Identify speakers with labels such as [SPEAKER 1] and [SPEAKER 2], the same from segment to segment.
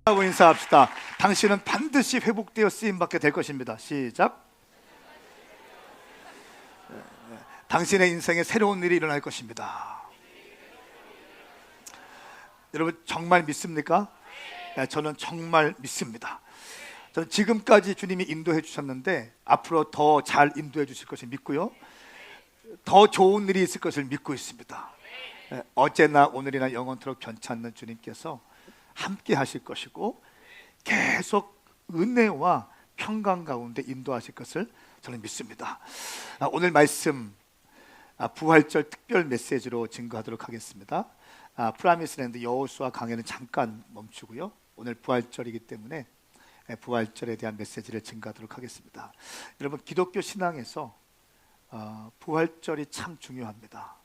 [SPEAKER 1] 하고 인사합시다. 당신은 반드시 회복되어 쓰임받게 될 것입니다. 시작. 당신의 인생에 새로운 일이 일어날 것입니다. 여러분 정말 믿습니까? 네, 저는 정말 믿습니다. 저는 지금까지 주님이 인도해 주셨는데 앞으로 더 잘 인도해 주실 것을 믿고요, 더 좋은 일이 있을 것을 믿고 있습니다. 네, 어제나 오늘이나 영원토록 변치 않는 주님께서 함께 하실 것이고 계속 은혜와 평강 가운데 인도하실 것을 저는 믿습니다. 오늘 말씀 부활절 특별 메시지로 증거하도록 하겠습니다. 프라미스랜드 여호수아 강해는 잠깐 멈추고요, 오늘 부활절이기 때문에 부활절에 대한 메시지를 증거하도록 하겠습니다. 여러분, 기독교 신앙에서 부활절이 참 중요합니다.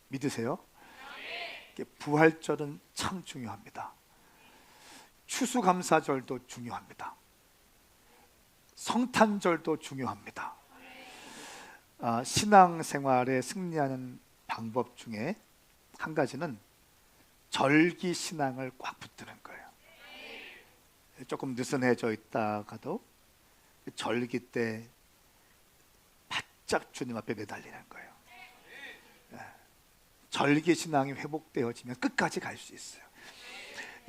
[SPEAKER 1] 믿으세요? 부활절은 참 중요합니다. 추수감사절도 중요합니다. 성탄절도 중요합니다. 신앙생활에 승리하는 방법 중에 한 가지는 절기신앙을 꽉 붙드는 거예요. 조금 느슨해져 있다가도 절기 때 바짝 주님 앞에 매달리는 거예요. 절기신앙이 회복되어지면 끝까지 갈 수 있어요.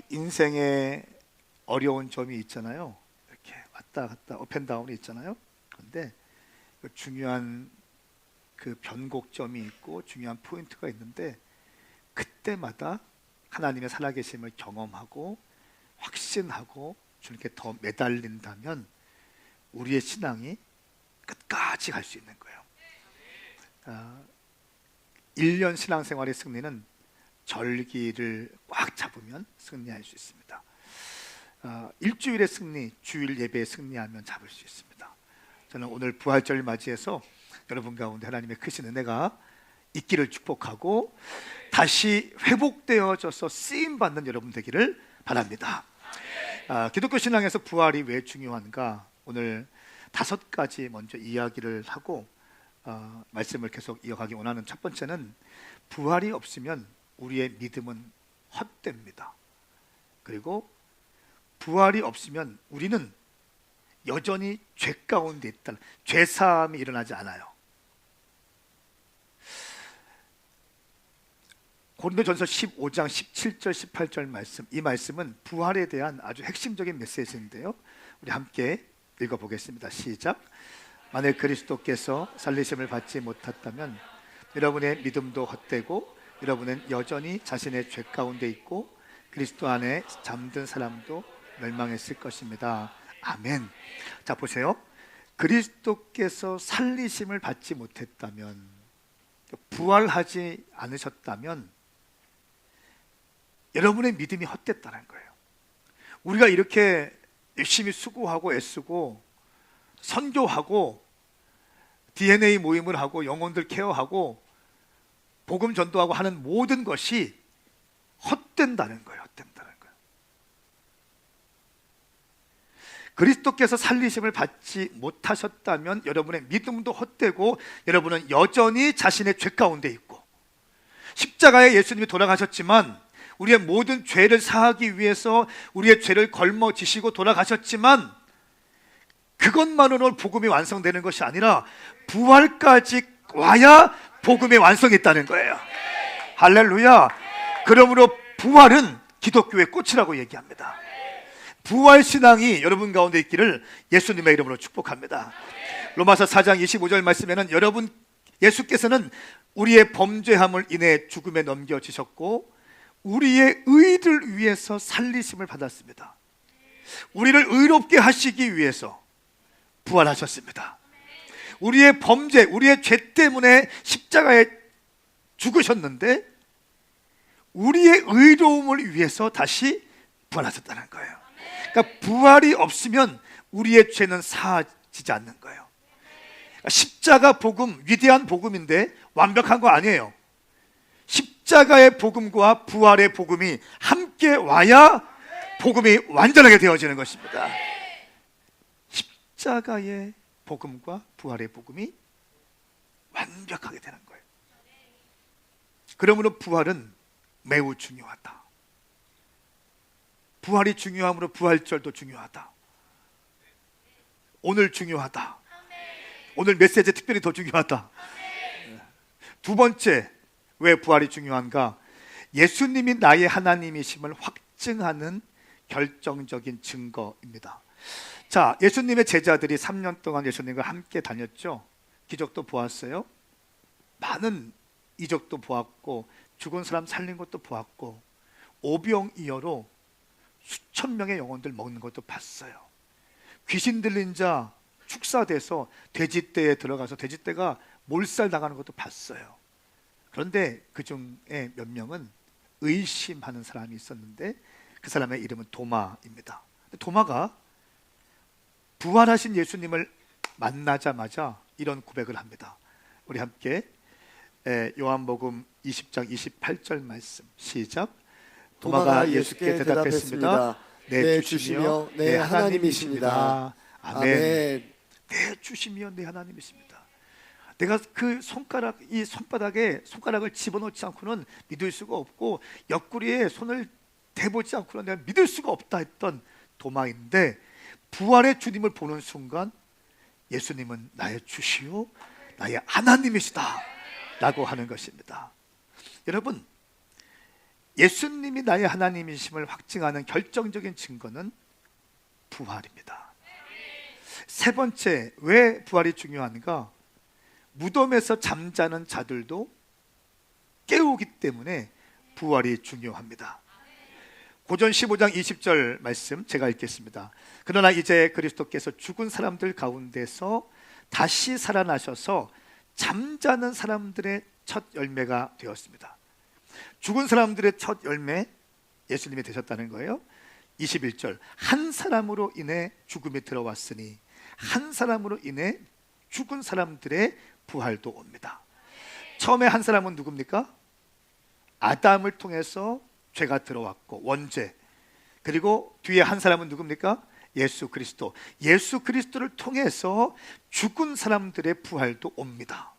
[SPEAKER 1] 인생에 어려운 점이 있잖아요. 이렇게 왔다 갔다 업앤다운이 있잖아요. 그런데 중요한 그 변곡점이 있고 중요한 포인트가 있는데, 그때마다 하나님의 살아계심을 경험하고 확신하고 주님께 더 매달린다면 우리의 신앙이 끝까지 갈 수 있는 거예요. 1년 신앙생활의 승리는 절기를 꽉 잡으면 승리할 수 있습니다. 일주일의 승리, 주일 예배의 승리하면 잡을 수 있습니다. 저는 오늘 부활절 맞이해서 여러분 가운데 하나님의 크신 은혜가 있기를 축복하고 다시 회복되어져서 쓰임받는 여러분 되기를 바랍니다. 기독교 신앙에서 부활이 왜 중요한가? 오늘 5가지 먼저 이야기를 하고 말씀을 계속 이어가기 원하는 첫 번째는, 부활이 없으면 우리의 믿음은 헛됩니다. 그리고 부활이 없으면 우리는 여전히 죄 가운데 있다. 죄사함이 일어나지 않아요. 고린도전서 15장 17절 18절 말씀, 이 말씀은 부활에 대한 아주 핵심적인 메시지인데요, 우리 함께 읽어보겠습니다. 시작. 만일 그리스도께서 살리심을 받지 못했다면 여러분의 믿음도 헛되고 여러분은 여전히 자신의 죄 가운데 있고 그리스도 안에 잠든 사람도 멸망했을 것입니다. 아멘. 자, 보세요. 그리스도께서 살리심을 받지 못했다면, 부활하지 않으셨다면 여러분의 믿음이 헛됐다는 거예요. 우리가 이렇게 열심히 수고하고 애쓰고 선교하고 DNA 모임을 하고 영혼들 케어하고 복음 전도하고 하는 모든 것이 헛된다는 거예요. 헛된다는 거예요. 그리스도께서 살리심을 받지 못하셨다면 여러분의 믿음도 헛되고 여러분은 여전히 자신의 죄 가운데 있고, 십자가에 예수님이 돌아가셨지만 우리의 모든 죄를 사하기 위해서 우리의 죄를 걸머지시고 돌아가셨지만 그것만으로 복음이 완성되는 것이 아니라 부활까지 와야 복음의 완성이 있다는 거예요. 할렐루야. 그러므로 부활은 기독교의 꽃이라고 얘기합니다. 부활신앙이 여러분 가운데 있기를 예수님의 이름으로 축복합니다. 로마서 4장 25절 말씀에는 예수께서는 우리의 범죄함을 인해 죽음에 넘겨지셨고 우리의 의를 위해서 살리심을 받았습니다. 우리를 의롭게 하시기 위해서 부활하셨습니다. 우리의 범죄, 우리의 죄 때문에 십자가에 죽으셨는데 우리의 의로움을 위해서 다시 부활하셨다는 거예요. 그러니까 부활이 없으면 우리의 죄는 사하지지 않는 거예요. 십자가 복음, 위대한 복음인데 완벽한 거 아니에요. 십자가의 복음과 부활의 복음이 함께 와야 복음이 완전하게 되어지는 것입니다. 십자가의 복음과 부활의 복음이 완벽하게 되는 거예요. 그러므로 부활은 매우 중요하다. 부활이 중요하므로 부활절도 중요하다. 오늘 중요하다. 오늘 메시지 특별히 더 중요하다. 두 번째, 왜 부활이 중요한가? 예수님이 나의 하나님이심을 확증하는 결정적인 증거입니다. 자, 예수님의 제자들이 3년 동안 예수님과 함께 다녔죠. 기적도 보았어요. 많은 이적도 보았고, 죽은 사람 살린 것도 보았고, 오병이어로 수천 명의 영혼들 먹는 것도 봤어요. 귀신 들린 자 축사돼서 돼지떼에 들어가서 돼지떼가 몰살 당하는 것도 봤어요. 그런데 그 중에 몇 명은 의심하는 사람이 있었는데 그 사람의 이름은 도마입니다. 도마가 부활하신 예수님을 만나자마자 이런 고백을 합니다. 우리 함께 요한복음 20장 28절 말씀 시작. 도마가 예수께 대답했습니다. 내 주시며 내 하나님이십니다. 아멘. 내 주시며 내 하나님이십니다. 내가 그 이 손바닥에 손가락을 집어넣지 않고는 믿을 수가 없고 옆구리에 손을 대보지 않고는 내가 믿을 수가 없다 했던 도마인데, 부활의 주님을 보는 순간 예수님은 나의 주시요 나의 하나님이시다 라고 하는 것입니다. 여러분, 예수님이 나의 하나님이심을 확증하는 결정적인 증거는 부활입니다. 세 번째, 왜 부활이 중요한가? 무덤에서 잠자는 자들도 깨우기 때문에 부활이 중요합니다. 고전 15장 20절 말씀 제가 읽겠습니다. 그러나 이제 그리스도께서 죽은 사람들 가운데서 다시 살아나셔서 잠자는 사람들의 첫 열매가 되었습니다. 죽은 사람들의 첫 열매, 예수님이 되셨다는 거예요. 21절, 한 사람으로 인해 죽음이 들어왔으니 한 사람으로 인해 죽은 사람들의 부활도 옵니다. 처음에 한 사람은 누굽니까? 아담을 통해서 죄가 들어왔고 원죄. 그리고 뒤에 한 사람은 누굽니까? 예수 그리스도. 예수 그리스도를 통해서 죽은 사람들의 부활도 옵니다.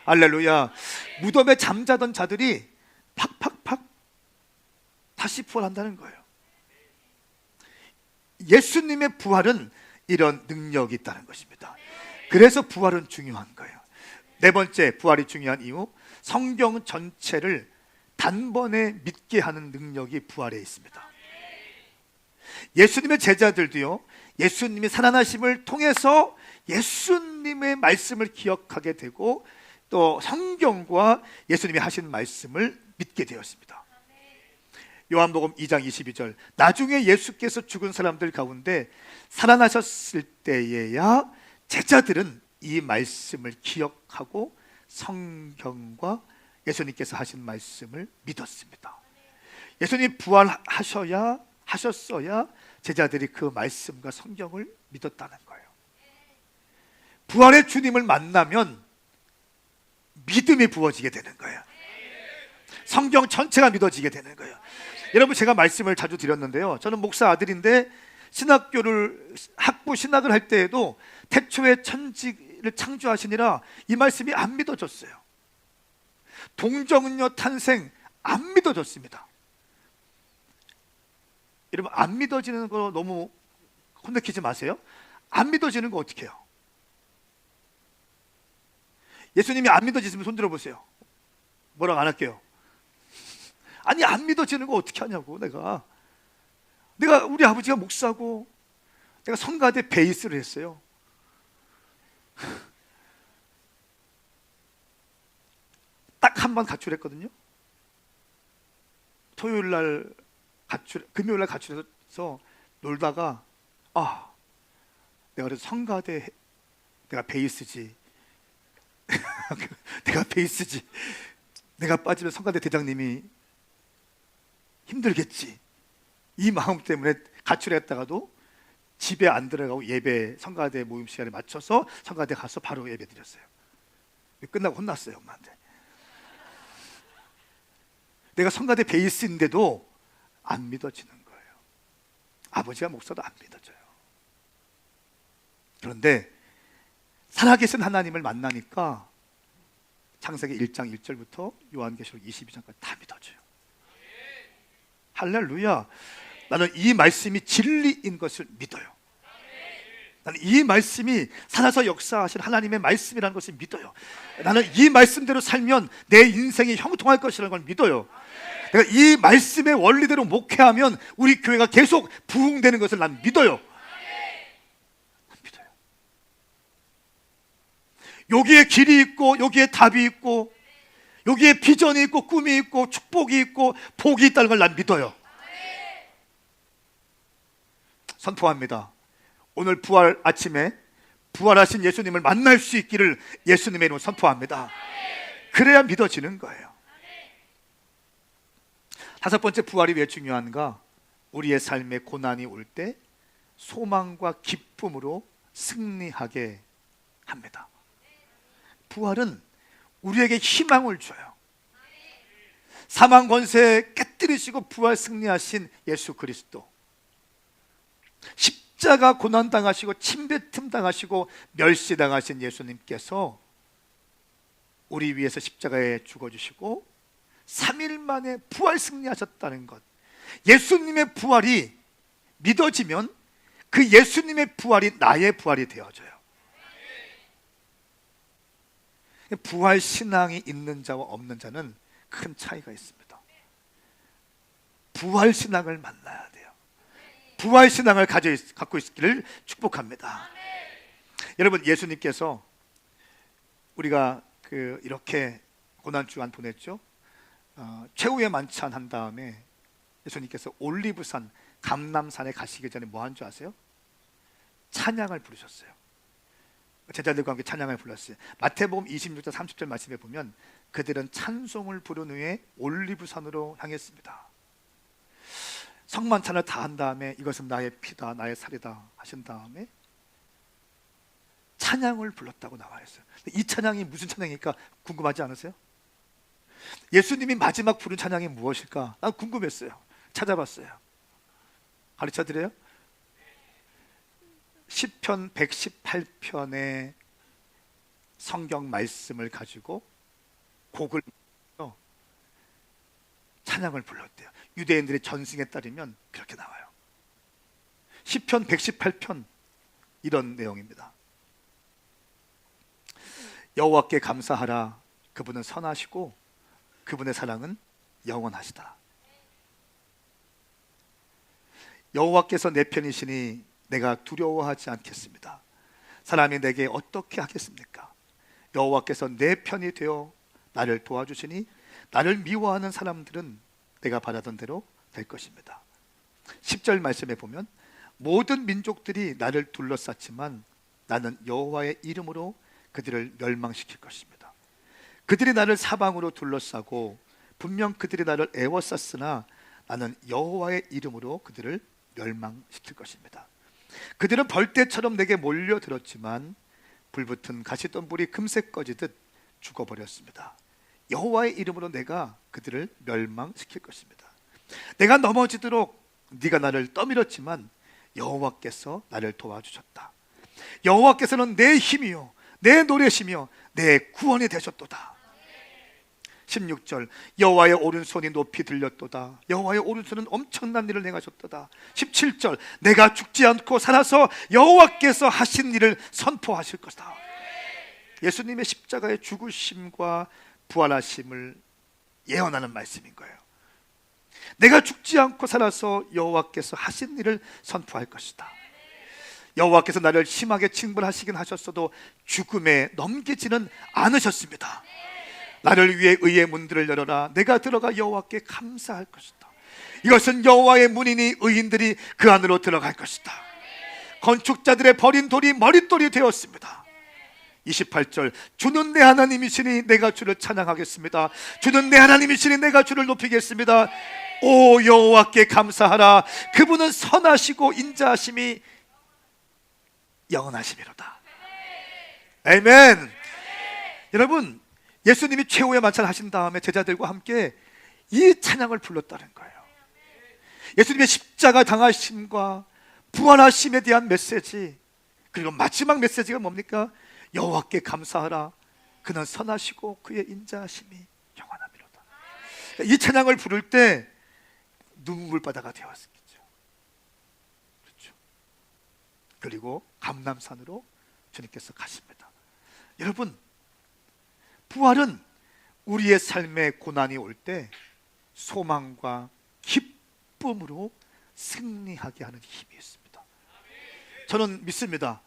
[SPEAKER 1] 할렐루야. 무덤에 잠자던 자들이 팍팍팍 다시 부활한다는 거예요. 예수님의 부활은 이런 능력이 있다는 것입니다. 그래서 부활은 중요한 거예요. 네 번째, 부활이 중요한 이유, 성경 전체를 단번에 믿게 하는 능력이 부활에 있습니다. 예수님의 제자들도요, 예수님이 살아나심을 통해서 예수님의 말씀을 기억하게 되고 또 성경과 예수님이 하신 말씀을 믿게 되었습니다. 요한복음 2장 22절, 나중에 예수께서 죽은 사람들 가운데 살아나셨을 때에야 제자들은 이 말씀을 기억하고 성경과 예수님께서 하신 말씀을 믿었습니다. 예수님이 부활하셨어야 제자들이 그 말씀과 성경을 믿었다는 거예요. 부활의 주님을 만나면 믿음이 부어지게 되는 거예요. 성경 전체가 믿어지게 되는 거예요. 여러분, 제가 말씀을 자주 드렸는데요, 저는 목사 아들인데 신학교를 학부 신학을 할 때에도 태초에 천지를 창조하시니라 이 말씀이 안 믿어졌어요. 동정녀 탄생 안 믿어졌습니다. 여러분, 안 믿어지는 거 너무 혼내키지 마세요. 안 믿어지는 거 어떻게 해요? 예수님이 안 믿어지시면 손 들어보세요. 뭐라고 안 할게요. 아니, 안 믿어지는 거 어떻게 하냐고. 내가 우리 아버지가 목사고 내가 성가대 베이스를 했어요. 딱 한 번 가출했거든요. 금요일날 가출해서 놀다가 내가 그래서 성가대 내가 베이스지. 내가 베이스지. 내가 빠지면 성가대 대장님이 힘들겠지. 이 마음 때문에 가출했다가도 집에 안 들어가고 예배, 성가대 모임 시간에 맞춰서 성가대 가서 바로 예배 드렸어요. 끝나고 혼났어요, 엄마한테. 내가 성가대 베이스인데도 안 믿어지는 거예요. 아버지가 목사도 안 믿어져요. 그런데 살아계신 하나님을 만나니까 창세기 1장 1절부터 요한계시록 22장까지 다 믿어져요. 할렐루야. 나는 이 말씀이 진리인 것을 믿어요. 나는 이 말씀이 살아서 역사하신 하나님의 말씀이라는 것을 믿어요. 나는 이 말씀대로 살면 내 인생이 형통할 것이라는 걸 믿어요. 내가 이 말씀의 원리대로 목회하면 우리 교회가 계속 부흥되는 것을 난 믿어요. 믿어요. 여기에 길이 있고 여기에 답이 있고 여기에 비전이 있고 꿈이 있고 축복이 있고 복이 있다는 걸 난 믿어요. 선포합니다. 오늘 부활 아침에 부활하신 예수님을 만날 수 있기를 예수님의 이름으로 선포합니다. 그래야 믿어지는 거예요. 다섯 번째, 부활이 왜 중요한가? 우리의 삶에 고난이 올 때 소망과 기쁨으로 승리하게 합니다. 부활은 우리에게 희망을 줘요. 사망 권세 깨뜨리시고 부활 승리하신 예수 그리스도, 십자가 고난 당하시고 침뱉음 당하시고 멸시당하신 예수님께서 우리 위해서 십자가에 죽어주시고 3일 만에 부활 승리하셨다는 것, 예수님의 부활이 믿어지면 그 예수님의 부활이 나의 부활이 되어져요. 부활 신앙이 있는 자와 없는 자는 큰 차이가 있습니다. 부활 신앙을 만나야 돼요. 부활 신앙을 갖고 있기를 축복합니다. 여러분, 예수님께서 우리가 이렇게 고난 주간 보냈죠. 최후의 만찬 한 다음에 예수님께서 올리브산 감람산에 가시기 전에 뭐 한 줄 아세요? 찬양을 부르셨어요. 제자들과 함께 찬양을 불렀어요. 마태복음 26장 30절 말씀에 보면 그들은 찬송을 부른 후에 올리브산으로 향했습니다. 성만찬을 다 한 다음에 이것은 나의 피다 나의 살이다 하신 다음에 찬양을 불렀다고 나와 있어요. 이 찬양이 무슨 찬양일까 궁금하지 않으세요? 예수님이 마지막 부른 찬양이 무엇일까? 난 궁금했어요. 찾아봤어요. 가르쳐 드려요? 시편 118편의 성경 말씀을 가지고 곡을 찬양을 불렀대요. 유대인들의 전승에 따르면 그렇게 나와요. 시편 118편 이런 내용입니다. 여호와께 감사하라. 그분은 선하시고 그분의 사랑은 영원하시다. 여호와께서 내 편이시니 내가 두려워하지 않겠습니다. 사람이 내게 어떻게 하겠습니까? 여호와께서 내 편이 되어 나를 도와주시니 나를 미워하는 사람들은 내가 바라던 대로 될 것입니다. 10절 말씀에 보면 모든 민족들이 나를 둘러쌌지만 나는 여호와의 이름으로 그들을 멸망시킬 것입니다. 그들이 나를 사방으로 둘러싸고 분명 그들이 나를 애워쌌으나 나는 여호와의 이름으로 그들을 멸망시킬 것입니다. 그들은 벌떼처럼 내게 몰려들었지만 불붙은 가시덤불이 금세 꺼지듯 죽어버렸습니다. 여호와의 이름으로 내가 그들을 멸망시킬 것입니다. 내가 넘어지도록 네가 나를 떠밀었지만 여호와께서 나를 도와주셨다. 여호와께서는 내 힘이요 내 노래시며 내 구원이 되셨도다. 16절 여호와의 오른손이 높이 들렸도다. 여호와의 오른손은 엄청난 일을 행하셨도다. 17절 내가 죽지 않고 살아서 여호와께서 하신 일을 선포하실 것이다. 예수님의 십자가의 죽으심과 부활하심을 예언하는 말씀인 거예요. 내가 죽지 않고 살아서 여호와께서 하신 일을 선포할 것이다. 여호와께서 나를 심하게 징벌하시긴 하셨어도 죽음에 넘기지는 않으셨습니다. 나를 위해 의의 문들을 열어라. 내가 들어가 여호와께 감사할 것이다. 이것은 여호와의 문이니 의인들이 그 안으로 들어갈 것이다. 건축자들의 버린 돌이 머릿돌이 되었습니다. 28절 주는 내 하나님이시니 내가 주를 찬양하겠습니다. 주는 내 하나님이시니 내가 주를 높이겠습니다. 오 여호와께 감사하라. 그분은 선하시고 인자하심이 영원하심이로다. 아멘. 여러분, 예수님이 최후의 만찬 하신 다음에 제자들과 함께 이 찬양을 불렀다는 거예요. 예수님의 십자가 당하심과 부활하심에 대한 메시지, 그리고 마지막 메시지가 뭡니까? 여호와께 감사하라. 그는 선하시고 그의 인자하심이 영원하미로다. 이 찬양을 부를 때 눈물바다가 되었겠죠. 그리고 감람산으로 주님께서 가십니다. 여러분, 부활은 우리의 삶에 고난이 올 때 소망과 기쁨으로 승리하게 하는 힘이 있습니다. 저는 믿습니다.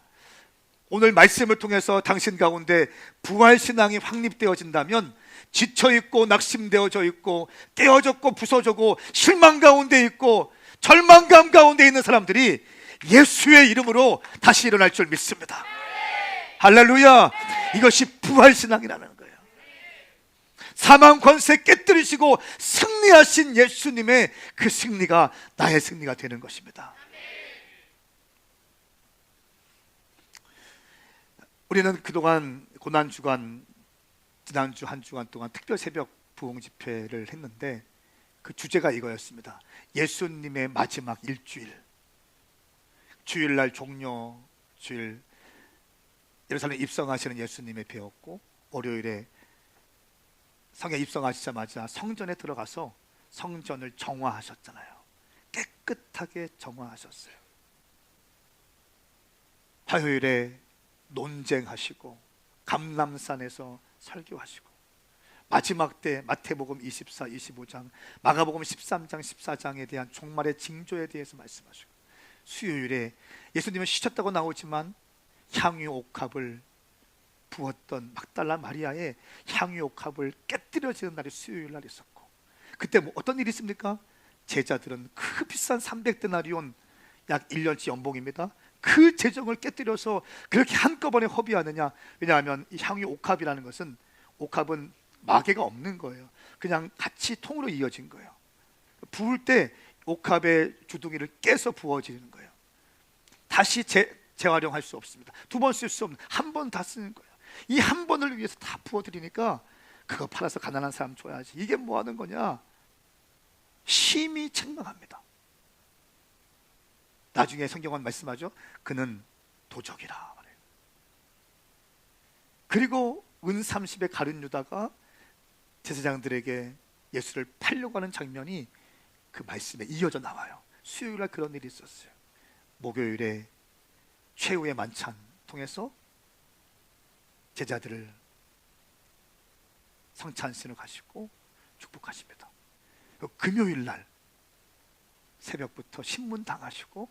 [SPEAKER 1] 오늘 말씀을 통해서 당신 가운데 부활신앙이 확립되어진다면 지쳐있고 낙심되어져 있고 깨어졌고 부서져고 실망 가운데 있고 절망감 가운데 있는 사람들이 예수의 이름으로 다시 일어날 줄 믿습니다. 할렐루야. 이것이 부활신앙이라는 거예요. 사망 권세 깨뜨리시고 승리하신 예수님의 그 승리가 나의 승리가 되는 것입니다. 우리는 그동안 고난주간, 지난주 한 주간 동안 특별 새벽 부흥 집회를 했는데 그 주제가 이거였습니다. 예수님의 마지막 일주일. 주일날 종료 주일 예루살렘 입성하시는 예수님의 배웠고, 월요일에 성에 입성하시자마자 성전에 들어가서 성전을 정화하셨잖아요. 깨끗하게 정화하셨어요. 화요일에 논쟁하시고 감람산에서 설교하시고, 마지막 때 마태복음 24, 25장, 마가복음 13장, 14장에 대한 종말의 징조에 대해서 말씀하시고, 수요일에 예수님은 쉬셨다고 나오지만 향유 옥합을 부었던 막달라 마리아의 향유 옥합을 깨뜨려지는 날이 수요일 날 있었고, 그때 뭐 어떤 일이 있습니까? 제자들은 그 비싼 300데나리온 약 1년치 연봉입니다. 그 재정을 깨뜨려서 그렇게 한꺼번에 허비하느냐? 왜냐하면 이 향유 옥합이라는 것은, 옥합은 마개가 없는 거예요. 그냥 같이 통으로 이어진 거예요. 부을 때 옥합의 주둥이를 깨서 부어지는 거예요. 다시 재활용할 수 없습니다. 두 번 쓸 수 없는, 한 번 다 쓰는 거예요. 이 한 번을 위해서 다 부어드리니까 그거 팔아서 가난한 사람 줘야지, 이게 뭐 하는 거냐? 심히 책망합니다. 나중에 성경은 말씀하죠. 그는 도적이라 말해요. 그리고 은 30의 가룟 유다가 제사장들에게 예수를 팔려고 하는 장면이 그 말씀에 이어져 나와요. 수요일날 그런 일이 있었어요. 목요일에 최후의 만찬 통해서 제자들을 성찬신을 가시고 축복하십니다. 금요일날 새벽부터 신문 당하시고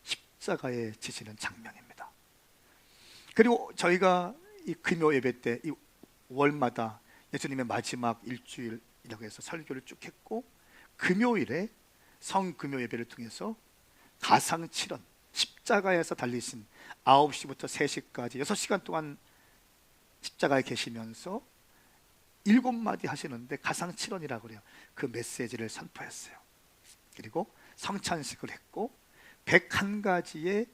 [SPEAKER 1] 십자가에 지시는 장면입니다. 그리고 저희가 이 금요 예배 때 이 월마다 예수님의 마지막 일주일이라고 해서 설교를 쭉 했고, 금요일에 성금요 예배를 통해서 가상칠언, 십자가에서 달리신 9시부터 3시까지 6시간 동안 십자가에 계시면서 7마디 하시는데 가상칠언이라고 그래요. 그 메시지를 선포했어요. 그리고 성찬식을 했고 101가지의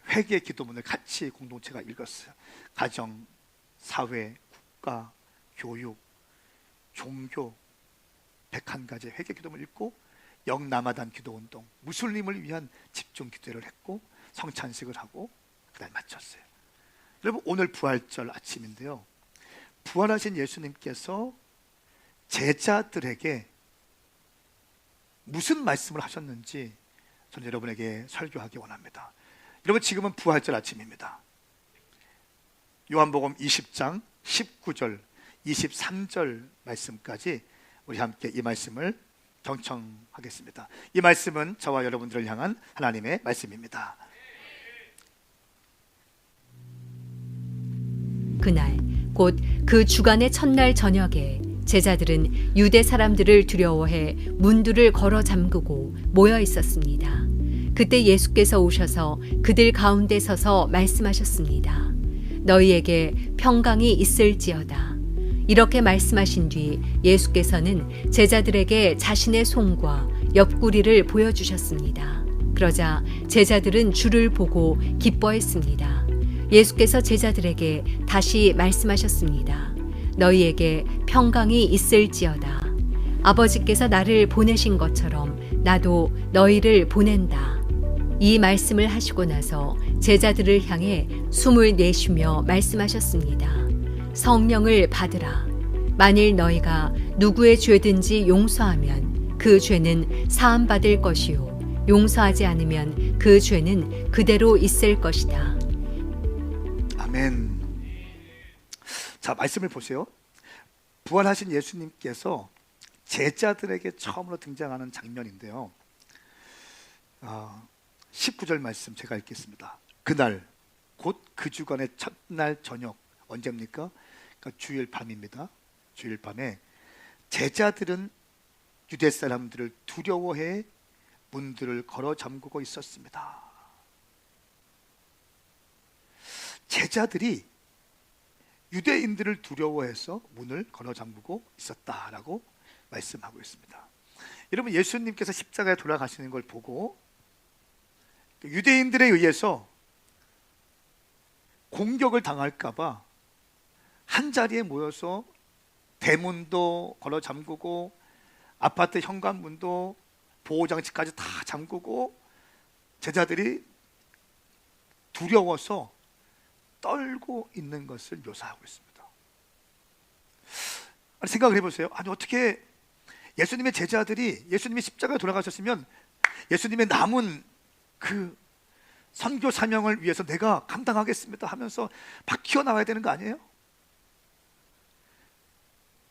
[SPEAKER 1] 회개 기도문을 같이 공동체가 읽었어요. 가정, 사회, 국가, 교육, 종교 101가지의 회개 기도문을 읽고 영남하단 기도운동, 무슬림을 위한 집중 기도를 했고 성찬식을 하고 그날 마쳤어요. 여러분, 오늘 부활절 아침인데요, 부활하신 예수님께서 제자들에게 무슨 말씀을 하셨는지 저는 여러분에게 설교하기 원합니다. 여러분, 지금은 부활절 아침입니다. 요한복음 20장 19절 23절 말씀까지 우리 함께 이 말씀을 경청하겠습니다. 이 말씀은 저와 여러분들을 향한 하나님의 말씀입니다.
[SPEAKER 2] 그날 곧 그 주간의 첫날 저녁에 제자들은 유대 사람들을 두려워해 문들을 걸어 잠그고 모여 있었습니다. 그때 예수께서 오셔서 그들 가운데 서서 말씀하셨습니다. 너희에게 평강이 있을지어다. 이렇게 말씀하신 뒤 예수께서는 제자들에게 자신의 손과 옆구리를 보여주셨습니다. 그러자 제자들은 주를 보고 기뻐했습니다. 예수께서 제자들에게 다시 말씀하셨습니다. 너희에게 평강이 있을지어다. 아버지께서 나를 보내신 것처럼 나도 너희를 보낸다. 이 말씀을 하시고 나서 제자들을 향해 숨을 내쉬며 말씀하셨습니다. 성령을 받으라. 만일 너희가 누구의 죄든지 용서하면 그 죄는 사함받을 것이요 용서하지 않으면 그 죄는 그대로 있을 것이다.
[SPEAKER 1] 아멘. 자, 말씀을 보세요. 부활하신 예수님께서 제자들에게 처음으로 등장하는 장면인데요. 19절 말씀 제가 읽겠습니다. 그날 곧 그 주간의 첫날 저녁, 언제입니까? 그러니까 주일 밤입니다. 주일 밤에 제자들은 유대 사람들을 두려워해 문들을 걸어 잠그고 있었습니다. 제자들이 유대인들을 두려워해서 문을 걸어 잠그고 있었다라고 말씀하고 있습니다. 여러분, 예수님께서 십자가에 돌아가시는 걸 보고 유대인들에 의해서 공격을 당할까봐 한 자리에 모여서 대문도 걸어 잠그고 아파트 현관문도 보호장치까지 다 잠그고 제자들이 두려워서 떨고 있는 것을 묘사하고 있습니다. 아니, 생각을 해보세요. 아니, 어떻게 예수님의 제자들이 예수님이 십자가에 돌아가셨으면 예수님의 남은 그 선교 사명을 위해서 내가 감당하겠습니다 하면서 막 튀어나와야 되는 거 아니에요?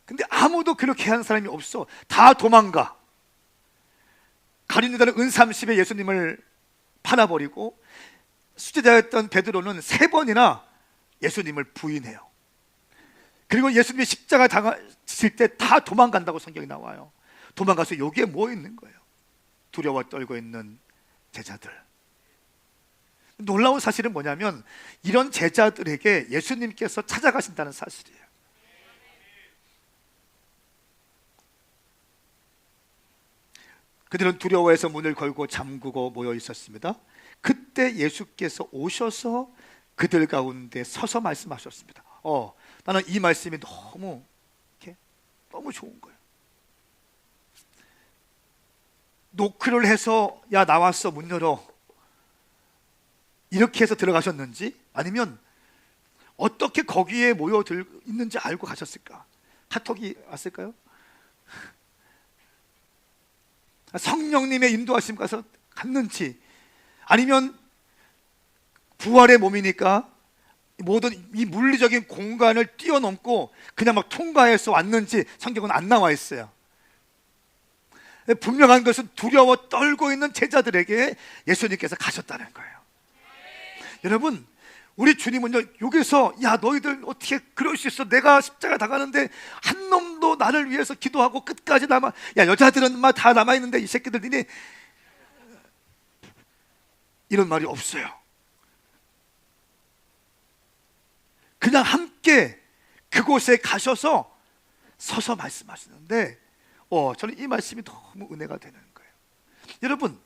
[SPEAKER 1] 근데 아무도 그렇게 하는 사람이 없어. 다 도망가. 가룟유다는 은30에 예수님을 팔아버리고 수제자였던 베드로는 3번이나 예수님을 부인해요. 그리고 예수님이 십자가 당하실 때 다 도망간다고 성경이 나와요. 도망가서 여기에 뭐 있는 거예요? 두려워 떨고 있는 제자들. 놀라운 사실은 뭐냐면 이런 제자들에게 예수님께서 찾아가신다는 사실이에요. 그들은 두려워해서 문을 걸고 잠그고 모여 있었습니다. 그때 예수께서 오셔서 그들 가운데 서서 말씀하셨습니다. 나는 이 말씀이 너무 좋은 거예요. 노크를 해서 야 나왔어 문 열어 이렇게 해서 들어가셨는지 아니면 어떻게 거기에 모여 있는지 알고 가셨을까? 카톡이 왔을까요? 성령님의 인도하심 가서 갔는지 아니면 부활의 몸이니까 모든 이 물리적인 공간을 뛰어넘고 그냥 막 통과해서 왔는지 성경은 안 나와 있어요. 분명한 것은 두려워 떨고 있는 제자들에게 예수님께서 가셨다는 거예요. 여러분, 우리 주님은요 여기서 야 너희들 어떻게 그럴 수 있어? 내가 십자가 당하는데 한 놈도 나를 위해서 기도하고 끝까지 남아. 야 여자들은 막 다 남아있는데 이 새끼들 니네 이런 말이 없어요. 그냥 함께 그곳에 가셔서 서서 말씀하시는데 저는 이 말씀이 너무 은혜가 되는 거예요. 여러분,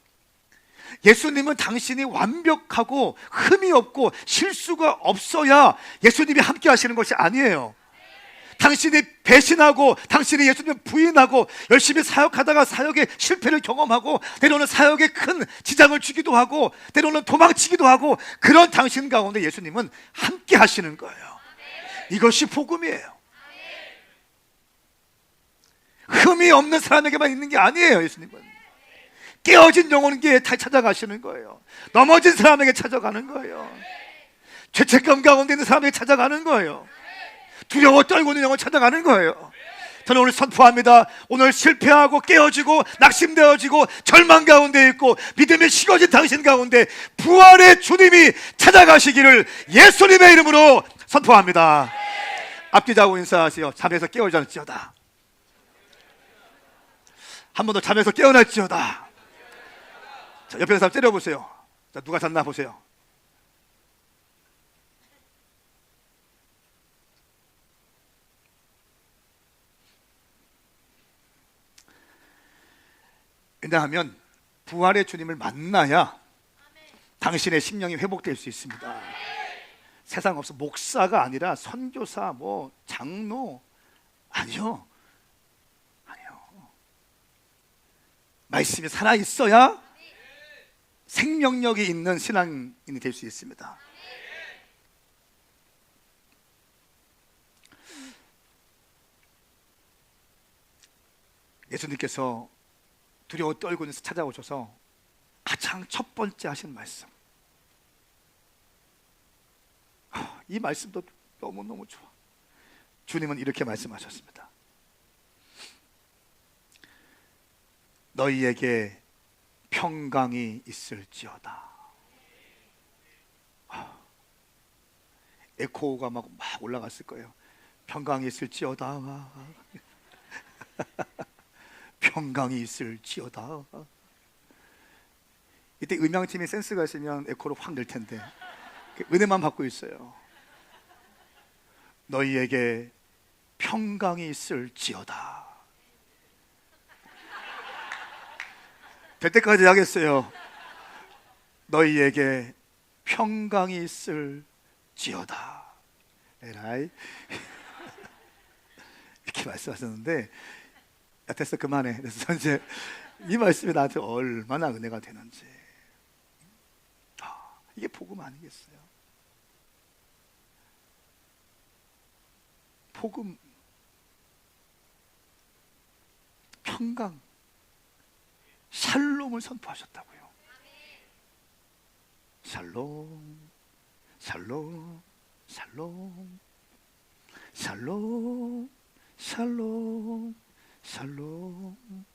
[SPEAKER 1] 예수님은 당신이 완벽하고 흠이 없고 실수가 없어야 예수님이 함께 하시는 것이 아니에요. 당신이 배신하고 당신이 예수님을 부인하고 열심히 사역하다가 사역의 실패를 경험하고 때로는 사역에 큰 지장을 주기도 하고 때로는 도망치기도 하고 그런 당신 가운데 예수님은 함께 하시는 거예요. 이것이 복음이에요. 흠이 없는 사람에게만 있는 게 아니에요. 예수님은 깨어진 영혼에게 찾아가시는 거예요. 넘어진 사람에게 찾아가는 거예요. 죄책감 가운데 있는 사람에게 찾아가는 거예요. 두려워 떨고 있는 영혼 찾아가는 거예요. 저는 오늘 선포합니다. 오늘 실패하고 깨어지고 낙심되어지고 절망 가운데 있고 믿음이 식어진 당신 가운데 부활의 주님이 찾아가시기를 예수님의 이름으로 선포합니다. 앞뒤 좌우 인사하세요. 잠에서 깨어날지어다. 한 번 더 잠에서 깨어날지어다. 자, 옆에 사람 때려보세요. 자, 누가 잤나 보세요. 왜냐하면 부활의 주님을 만나야 당신의 심령이 회복될 수 있습니다. 세상 없어 목사가 아니라 선교사 뭐 장로 아니요. 말씀이 살아있어야 생명력이 있는 신앙인이 될 수 있습니다. 예수님께서 두려워 떨고 있는 찾아오셔서 가장 첫 번째 하신 말씀, 이 말씀도 너무너무 좋아. 주님은 이렇게 말씀하셨습니다. 너희에게 평강이 있을지어다. 에코가 막 올라갔을 거예요. 평강이 있을지어다. 평강이 있을지어다. 이때 음향팀이 센스가 있으면 에코를 확 낼 텐데 은혜만 받고 있어요. 너희에게 평강이 있을지어다. 될 때까지 하겠어요. 너희에게 평강이 있을지어다. 에라이 이렇게 말씀하셨는데, 야 됐어 그만해. 그래서 이제 이 말씀이 나한테 얼마나 은혜가 되는지. 이게 복음 아니겠어요? 복음, 평강, 샬롬을 선포하셨다고요. 샬롬, 샬롬, 샬롬, 샬롬, 샬롬, 샬롬.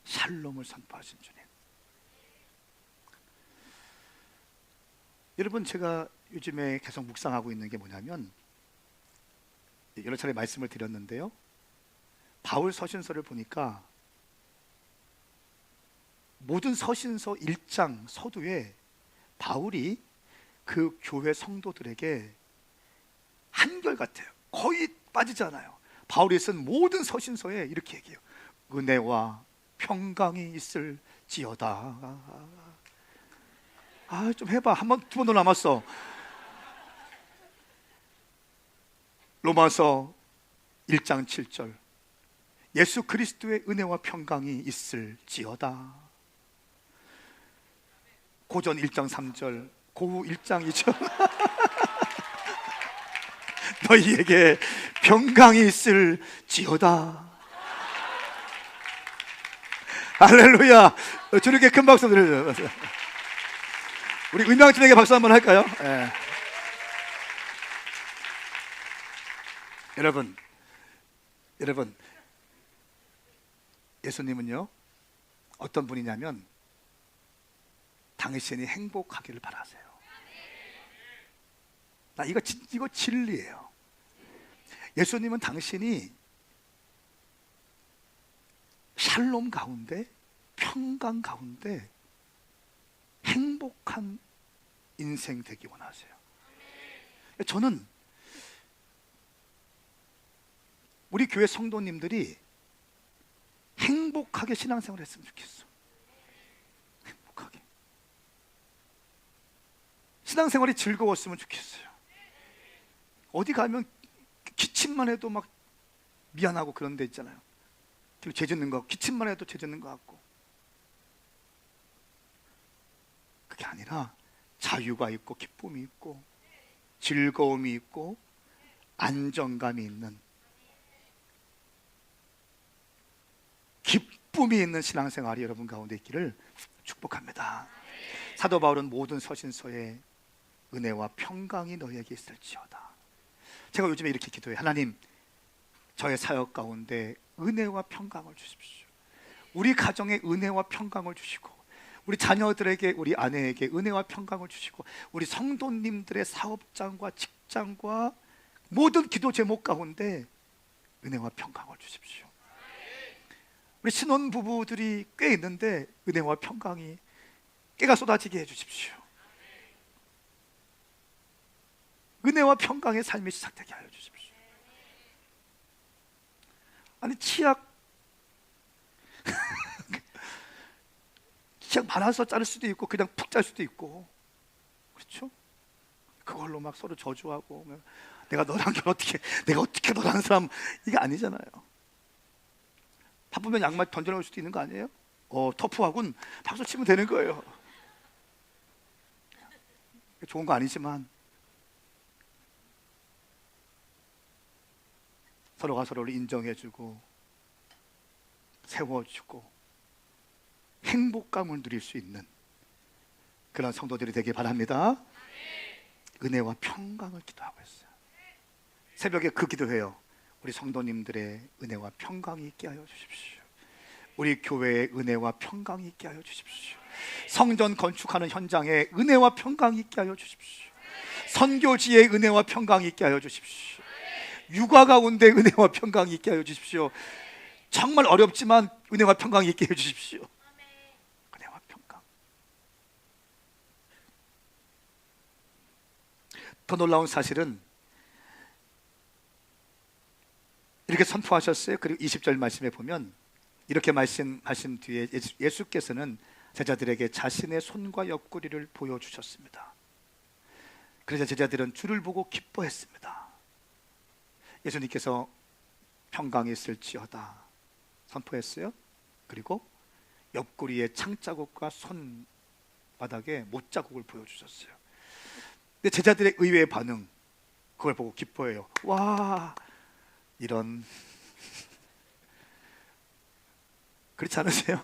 [SPEAKER 1] 샬롬을 선포하신 주님. 여러분, 제가 요즘에 계속 묵상하고 있는 게 뭐냐면, 여러 차례 말씀을 드렸는데요, 바울 서신서를 보니까 모든 서신서 1장 서두에 바울이 그 교회 성도들에게 한결같아요. 거의 빠지지 않아요. 바울이 쓴 모든 서신서에 이렇게 얘기해요. 은혜와 평강이 있을지어다. 좀 해봐. 한 번, 두 번 더 남았어. 로마서 1장 7절. 예수 그리스도의 은혜와 평강이 있을지어다. 고전 1장 3절, 고후 1장 2절. 너희에게 평강이 있을지어다. 할렐루야. 주님께 큰 박수 드려요. 우리 음향팀에게 박수 한번 할까요? 네. 여러분, 예수님은요 어떤 분이냐면 당신이 행복하기를 바라세요. 이거 진리예요. 예수님은 당신이 샬롬 가운데, 평강 가운데 행복한 인생 되기 원하세요. 저는 우리 교회 성도님들이 행복하게 신앙생활 했으면 좋겠어. 행복하게 신앙생활이 즐거웠으면 좋겠어요. 어디 가면 기침만 해도 막 미안하고 그런 데 있잖아요. 죄 짓는 거, 기침만 해도 죄 짓는 거 같고. 그게 아니라 자유가 있고 기쁨이 있고 즐거움이 있고 안정감이 있는, 기쁨이 있는 신앙생활이 여러분 가운데 있기를 축복합니다. 사도 바울은 모든 서신서에 은혜와 평강이 너희에게 있을지어다. 제가 요즘에 이렇게 기도해요. 하나님, 저의 사역 가운데 은혜와 평강을 주십시오. 우리 가정에 은혜와 평강을 주시고, 우리 자녀들에게, 우리 아내에게 은혜와 평강을 주시고, 우리 성도님들의 사업장과 직장과 모든 기도 제목 가운데 은혜와 평강을 주십시오. 우리 신혼부부들이 꽤 있는데 은혜와 평강이 깨가 쏟아지게 해주십시오. 은혜와 평강의 삶이 시작되게 하여 주십시오. 아니 치약 말아서 자를 수도 있고 그냥 푹 짤 수도 있고, 그렇죠? 그걸로 막 서로 저주하고 내가 어떻게 너랑 사람, 이게 아니잖아요. 바쁘면 양말 던져놓을 수도 있는 거 아니에요? 터프하군, 박수 치면 되는 거예요. 좋은 거 아니지만 서로가 서로를 인정해주고 세워주고 행복감을 누릴 수 있는 그런 성도들이 되길 바랍니다. 은혜와 평강을 기도하고 있어요. 새벽에 그 기도해요. 우리 성도님들의 은혜와 평강이 있게 하여 주십시오. 우리 교회의 은혜와 평강이 있게 하여 주십시오. 성전 건축하는 현장에 은혜와 평강이 있게 하여 주십시오. 선교지의 은혜와 평강이 있게 하여 주십시오. 육아 가운데 은혜와 평강이 있게 하여 주십시오. 정말 어렵지만 은혜와 평강이 있게 해 주십시오. 은혜와 평강. 더 놀라운 사실은 이렇게 선포하셨어요. 그리고 20절 말씀에 보면 이렇게 말씀하신 뒤에 예수께서는 제자들에게 자신의 손과 옆구리를 보여주셨습니다. 그래서 제자들은 주를 보고 기뻐했습니다. 예수님께서 평강이 있을지어다 선포했어요. 그리고 옆구리에 창자국과 손바닥에 못자국을 보여주셨어요. 근데 제자들의 의외의 반응, 그걸 보고 기뻐해요. 와, 이런. 그렇지 않으세요?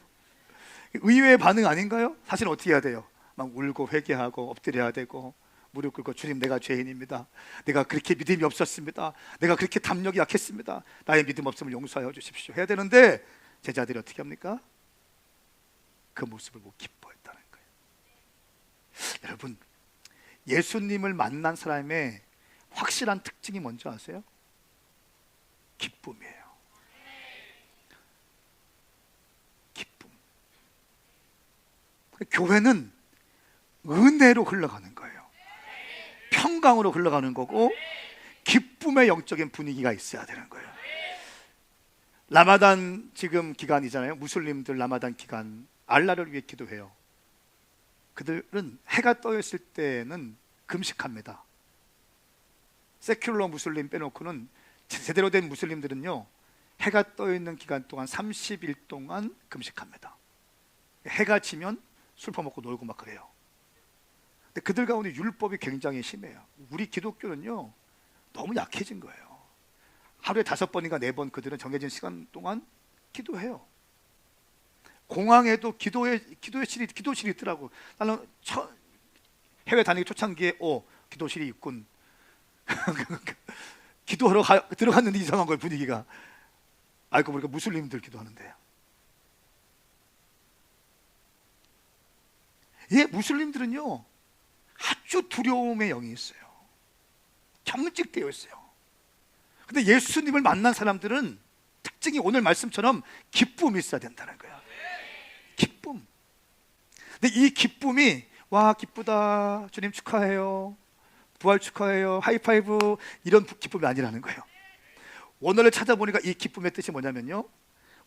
[SPEAKER 1] 의외의 반응 아닌가요? 사실 어떻게 해야 돼요? 막 울고 회개하고 엎드려야 되고 무릎 꿇고 주님, 내가 죄인입니다. 내가 그렇게 믿음이 없었습니다. 내가 그렇게 담력이 약했습니다. 나의 믿음 없음을 용서하여 주십시오 해야 되는데 제자들이 어떻게 합니까? 그 모습을 보고 기뻐했다는 거예요. 여러분, 예수님을 만난 사람의 확실한 특징이 뭔지 아세요? 기쁨이에요. 기쁨. 교회는 은혜로 흘러가는 거예요. 평강으로 흘러가는 거고 기쁨의 영적인 분위기가 있어야 되는 거예요. 라마단 지금 기간이잖아요. 무슬림들 라마단 기간 알라를 위해 기도해요. 그들은 해가 떠 있을 때는 금식합니다. 세큘러 무슬림 빼놓고는 제대로 된 무슬림들은요, 해가 떠 있는 기간 동안 30일 동안 금식합니다. 해가 지면 술 퍼먹고 놀고 막 그래요. 근데 그들 가운데 율법이 굉장히 심해요. 우리 기독교는요 너무 약해진 거예요. 하루에 5번인가 4번 그들은 정해진 시간 동안 기도해요. 공항에도 기도실이 있더라고. 나는 해외 다니기 초창기에 기도실이 있군. 기도하러 들어갔는데 이상한 거예요, 분위기가. 알고 보니까 무슬림들 기도하는데요. 예, 무슬림들은요 아주 두려움의 영이 있어요. 경직되어 있어요. 근데 예수님을 만난 사람들은 특징이 오늘 말씀처럼 기쁨이 있어야 된다는 거예요. 기쁨. 근데 이 기쁨이 와 기쁘다, 주님 축하해요, 부활 축하해요, 하이파이브, 이런 기쁨이 아니라는 거예요. 원어를 찾아보니까 이 기쁨의 뜻이 뭐냐면요,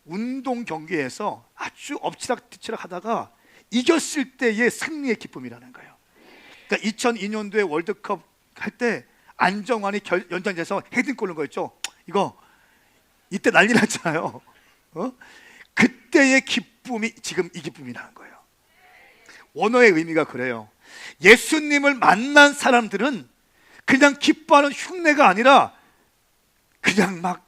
[SPEAKER 1] 운동 경기에서 아주 엎치락뒤치락 하다가 이겼을 때의 승리의 기쁨이라는 거예요. 그러니까 2002년도에 월드컵 할 때 안정환이 연장에서 헤딩골 넣은 거 있죠. 이거 이때 난리 났잖아요. 그때의 기쁨이 지금 이 기쁨이라는 거예요. 원어의 의미가 그래요. 예수님을 만난 사람들은 그냥 기뻐하는 흉내가 아니라 그냥 막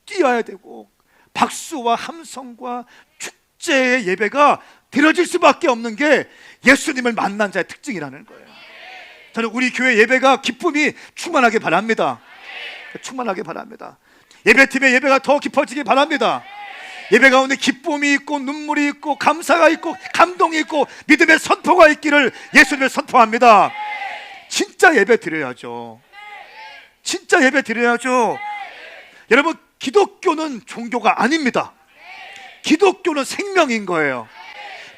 [SPEAKER 1] 뛰어야 되고 박수와 함성과 축제의 예배가 드려질 수밖에 없는 게 예수님을 만난 자의 특징이라는 거예요. 저는 우리 교회 예배가 기쁨이 충만하게 바랍니다. 충만하게 바랍니다. 예배팀의 예배가 더 깊어지기 바랍니다. 예배 가운데 기쁨이 있고 눈물이 있고 감사가 있고 감동이 있고 믿음의 선포가 있기를 예수님을 선포합니다. 진짜 예배 드려야죠. 진짜 예배 드려야죠. 여러분, 기독교는 종교가 아닙니다. 기독교는 생명인 거예요.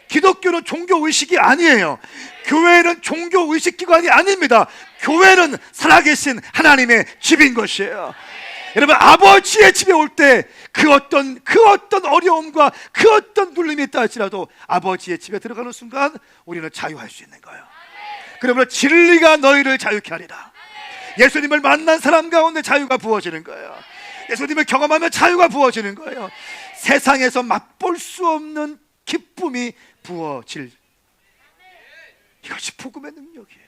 [SPEAKER 1] 기독교는 종교의식이 아니에요. 교회는 종교의식기관이 아닙니다. 교회는 살아계신 하나님의 집인 것이에요. 여러분, 아버지의 집에 올 때 그 어떤 어려움과 그 어떤 눌림이 있다 할지라도 아버지의 집에 들어가는 순간 우리는 자유할 수 있는 거예요. 그러므로 진리가 너희를 자유케 하리라. 예수님을 만난 사람 가운데 자유가 부어지는 거예요. 예수님을 경험하면 자유가 부어지는 거예요. 세상에서 맛볼 수 없는 기쁨이 부어질, 이것이 복음의 능력이에요.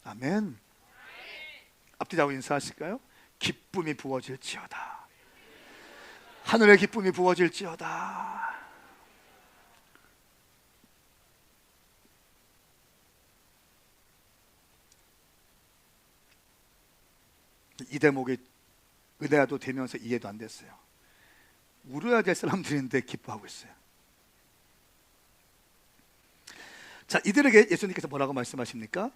[SPEAKER 1] 아멘. 앞뒤 좌우 인사하실까요? 기쁨이 부어질지어다. 하늘의 기쁨이 부어질지어다. 이 대목이 은혜도 되면서 이해도 안 됐어요. 울어야 될 사람들인데 기뻐하고 있어요. 자, 이들에게 예수님께서 뭐라고 말씀하십니까?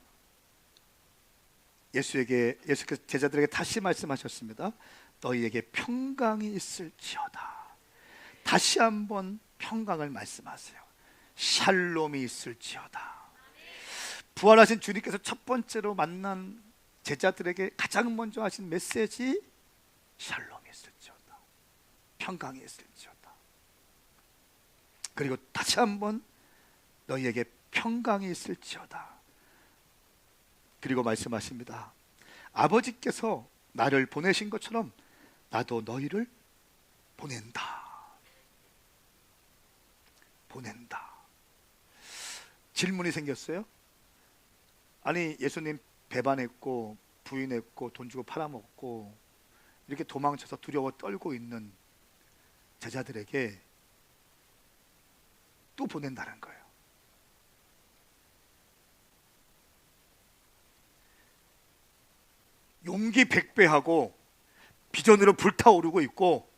[SPEAKER 1] 예수께서 제자들에게 다시 말씀하셨습니다. 너희에게 평강이 있을지어다. 다시 한번 평강을 말씀하세요. 샬롬이 있을지어다. 부활하신 주님께서 첫 번째로 만난 제자들에게 가장 먼저 하신 메시지, 샬롬이 있을지어다. 평강이 있을지어다. 그리고 다시 한번 너희에게 평강이 있을지어다. 그리고 말씀하십니다. 아버지께서 나를 보내신 것처럼 나도 너희를 보낸다. 보낸다. 질문이 생겼어요. 아니, 예수님 배반했고 부인했고 돈 주고 팔아먹고 이렇게 도망쳐서 두려워 떨고 있는 제자들에게 또 보낸다는 거예요. 용기 100배하고 비전으로 불타오르고 있고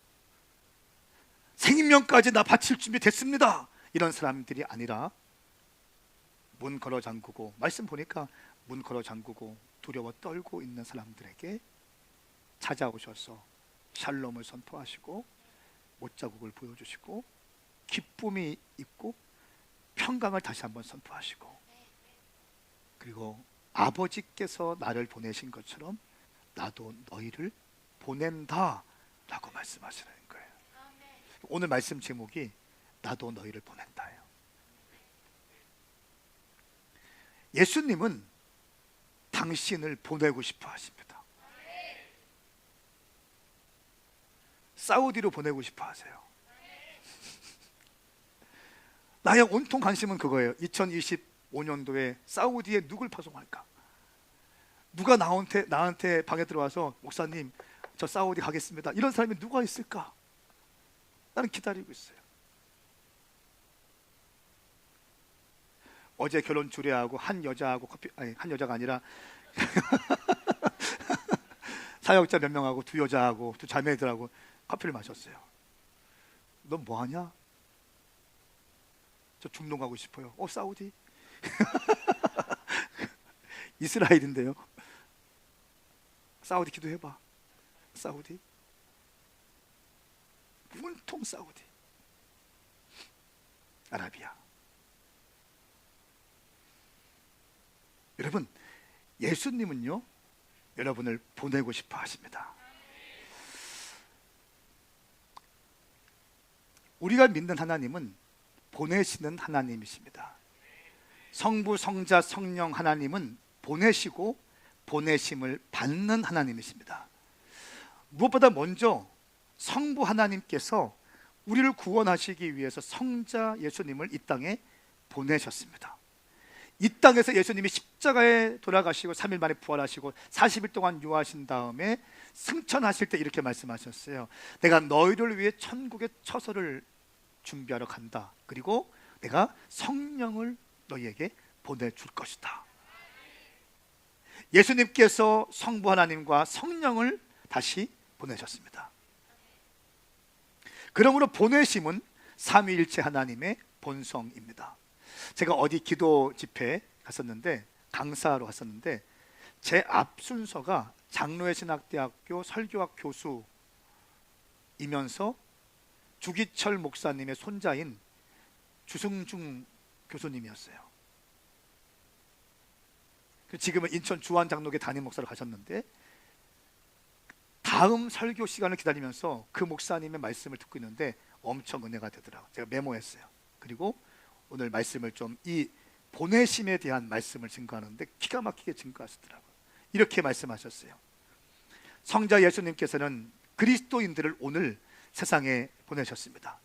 [SPEAKER 1] 생명까지 나 바칠 준비 됐습니다, 이런 사람들이 아니라 문 걸어 잠그고, 말씀 보니까 문 걸어 잠그고 두려워 떨고 있는 사람들에게 찾아오셔서 샬롬을 선포하시고 못자국을 보여주시고 기쁨이 있고 평강을 다시 한번 선포하시고, 그리고 아버지께서 나를 보내신 것처럼 나도 너희를 보낸다 라고 말씀하시는 거예요. 오늘 말씀 제목이 나도 너희를 보낸다예요. 예수님은 당신을 보내고 싶어 하십니다. 사우디로 보내고 싶어 하세요. 나의 온통 관심은 그거예요. 2025년도에 사우디에 누굴 파송할까? 누가 나한테 방에 들어와서 목사님 저 사우디 가겠습니다, 이런 사람이 누가 있을까? 나는 기다리고 있어요. 어제 결혼 주례하고 한 여자하고 한 여자가 아니라 사역자 몇 명하고 두 여자하고 두 자매들하고 커피를 마셨어요. 너 뭐하냐? 저 중동 가고 싶어요. 사우디? 이스라엘인데요. 사우디 기도해봐. 사우디? 온통 사우디, 아라비아. 여러분, 예수님은요 여러분을 보내고 싶어 하십니다. 우리가 믿는 하나님은 보내시는 하나님이십니다. 성부, 성자, 성령 하나님은 보내시고 보내심을 받는 하나님이십니다. 무엇보다 먼저 성부 하나님께서 우리를 구원하시기 위해서 성자 예수님을 이 땅에 보내셨습니다. 이 땅에서 예수님이 십자가에 돌아가시고 3일 만에 부활하시고 40일 동안 유하신 다음에 승천하실 때 이렇게 말씀하셨어요. 내가 너희를 위해 천국의 처소를 준비하러 간다. 그리고 내가 성령을 너희에게 보내줄 것이다. 예수님께서 성부 하나님과 성령을 다시 보내셨습니다. 그러므로 보내심은 삼위일체 하나님의 본성입니다. 제가 어디 기도 집회 갔었는데, 강사로 갔었는데 제 앞 순서가 장로회 신학대학교 설교학 교수이면서 주기철 목사님의 손자인 주승중 교수님이었어요. 지금은 인천 주안장로교 담임 목사로 가셨는데, 다음 설교 시간을 기다리면서 그 목사님의 말씀을 듣고 있는데 엄청 은혜가 되더라고요. 제가 메모했어요. 그리고 오늘 말씀을 좀, 이 보내심에 대한 말씀을 증거하는데 기가 막히게 증거하시더라고요. 이렇게 말씀하셨어요. 성자 예수님께서는 그리스도인들을 오늘 세상에 보내셨습니다.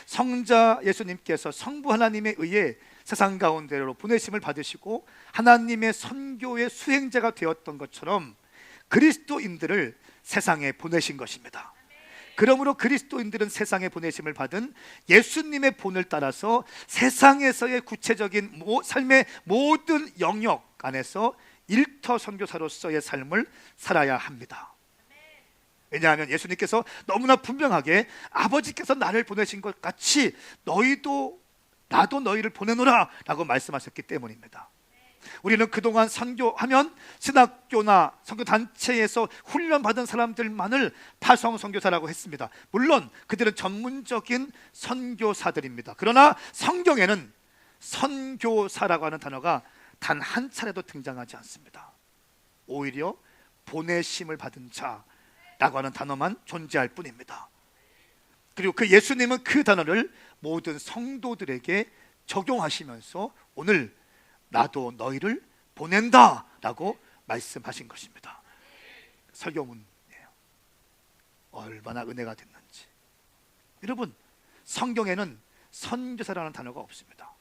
[SPEAKER 1] 성자 예수님께서 성부 하나님에 의해 세상 가운데로 보내심을 받으시고 하나님의 선교의 수행자가 되었던 것처럼 그리스도인들을 세상에 보내신 것입니다. 그러므로 그리스도인들은 세상에 보내심을 받은 예수님의 본을 따라서 세상에서의 구체적인 삶의 모든 영역 안에서 일터 선교사로서의 삶을 살아야 합니다. 왜냐하면 예수님께서 너무나 분명하게 아버지께서 나를 보내신 것 같이 너희도 나도 너희를 보내노라 라고 말씀하셨기 때문입니다. 우리는 그동안 선교하면 신학교나 선교단체에서 훈련받은 사람들만을 파송 선교사라고 했습니다. 물론 그들은 전문적인 선교사들입니다. 그러나 성경에는 선교사라고 하는 단어가 단 한 차례도 등장하지 않습니다. 오히려 보내심을 받은 자라고 하는 단어만 존재할 뿐입니다. 그리고 그 예수님은 그 단어를 모든 성도들에게 적용하시면서 오늘 나도 너희를 보낸다 라고 말씀하신 것입니다. 설교문이에요. 얼마나 은혜가 됐는지. 여러분, 성경에는 선교사라는 단어가 없습니다.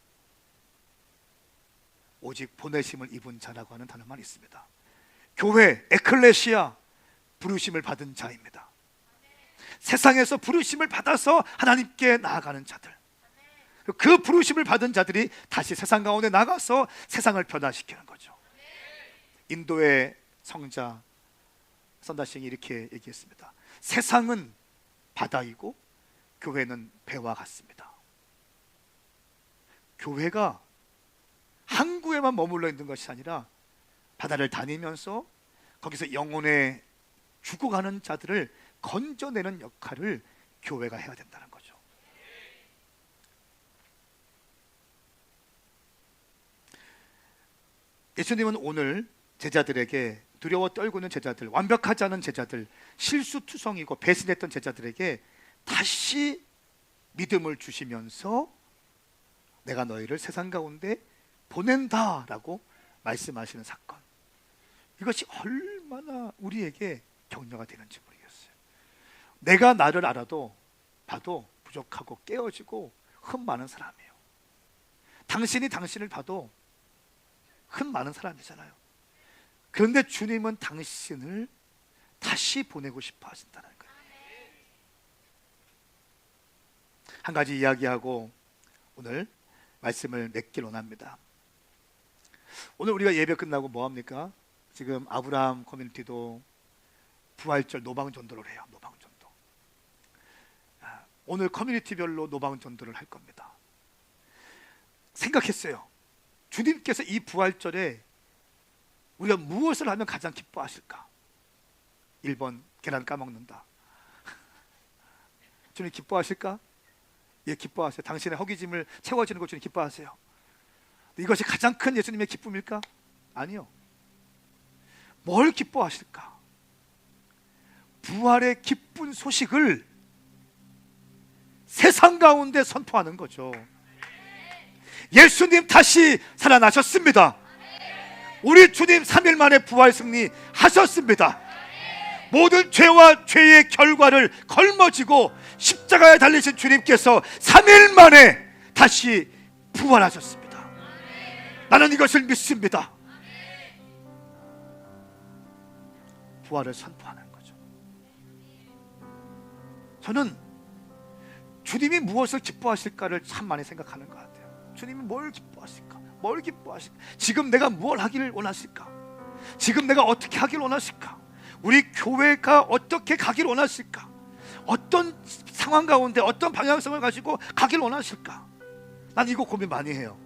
[SPEAKER 1] 오직 보내심을 입은 자라고 하는 단어만 있습니다. 교회, 에클레시아, 부르심을 받은 자입니다. 세상에서 부르심을 받아서 하나님께 나아가는 자들, 그 부르심을 받은 자들이 다시 세상 가운데 나가서 세상을 변화시키는 거죠. 인도의 성자 선다싱이 이렇게 얘기했습니다. 세상은 바다이고 교회는 배와 같습니다. 교회가 항구에만 머물러 있는 것이 아니라 바다를 다니면서 거기서 영혼에 죽어가는 자들을 건져내는 역할을 교회가 해야 된다는 거죠. 예수님은 오늘 제자들에게, 두려워 떨고 있는 제자들, 완벽하지 않은 제자들, 실수투성이고 배신했던 제자들에게 다시 믿음을 주시면서 내가 너희를 세상 가운데 보낸다라고 말씀하시는 사건, 이것이 얼마나 우리에게 격려가 되는지 모르겠어요. 내가 나를 봐도 부족하고 깨어지고 흠 많은 사람이에요. 당신이 당신을 봐도 흠 많은 사람이잖아요. 그런데 주님은 당신을 다시 보내고 싶어 하신다는 거예요. 한 가지 이야기하고 오늘 말씀을 맺길 원합니다. 오늘 우리가 예배 끝나고 뭐 합니까? 지금 아브라함 커뮤니티도 부활절 노방전도를 해요. 노방전도. 오늘 커뮤니티별로 노방전도를 할 겁니다. 생각했어요. 주님께서 이 부활절에 우리가 무엇을 하면 가장 기뻐하실까? 1번 계란 까먹는다. 주님 기뻐하실까? 예, 기뻐하세요. 당신의 허기짐을 채워지는 것 주님 기뻐하세요. 이것이 가장 큰 예수님의 기쁨일까? 아니요. 뭘 기뻐하실까? 부활의 기쁜 소식을 세상 가운데 선포하는 거죠. 예수님 다시 살아나셨습니다. 우리 주님 3일 만에 부활 승리하셨습니다. 모든 죄와 죄의 결과를 걸머지고 십자가에 달리신 주님께서 3일 만에 다시 부활하셨습니다. 나는 이것을 믿습니다. 부활을 선포하는 거죠. 저는 주님이 무엇을 기뻐하실까를 참 많이 생각하는 것 같아요. 주님이 뭘 기뻐하실까? 뭘 기뻐하실까? 지금 내가 뭘 하기를 원하실까? 지금 내가 어떻게 하기를 원하실까? 우리 교회가 어떻게 가기를 원하실까? 어떤 상황 가운데 어떤 방향성을 가지고 가기를 원하실까? 난 이거 고민 많이 해요.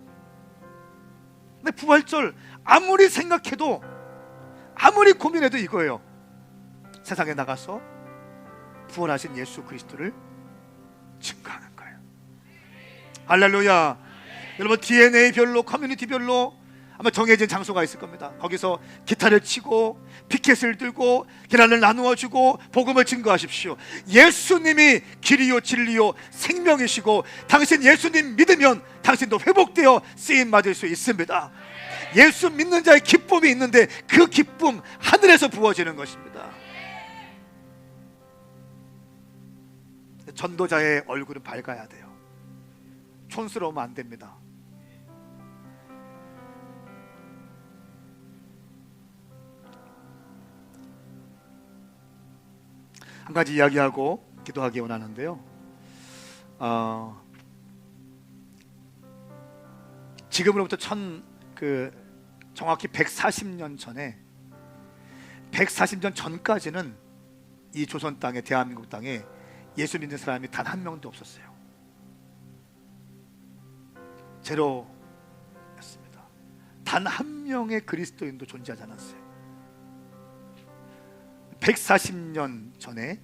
[SPEAKER 1] 근데 부활절 아무리 생각해도 아무리 고민해도 이거예요. 세상에 나가서 부활하신 예수 그리스도를 증거하는 거예요. 할렐루야. 여러분 DNA별로 커뮤니티별로 아마 정해진 장소가 있을 겁니다. 거기서 기타를 치고 피켓을 들고 계란을 나누어 주고 복음을 증거하십시오. 예수님이 길이요 진리요 생명이시고 당신 예수님 믿으면 당신도 회복되어 쓰임 받을 수 있습니다. 예수 믿는 자의 기쁨이 있는데 그 기쁨 하늘에서 부어지는 것입니다. 전도자의 얼굴은 밝아야 돼요. 촌스러우면 안 됩니다. 한 가지 이야기하고 기도하기 원하는데요. 지금으로부터 정확히 140년 전에 140년 전까지는 이 조선 땅에, 대한민국 땅에 예수 믿는 사람이 단 한 명도 없었어요. 제로였습니다. 단 한 명의 그리스도인도 존재하지 않았어요. 140년 전에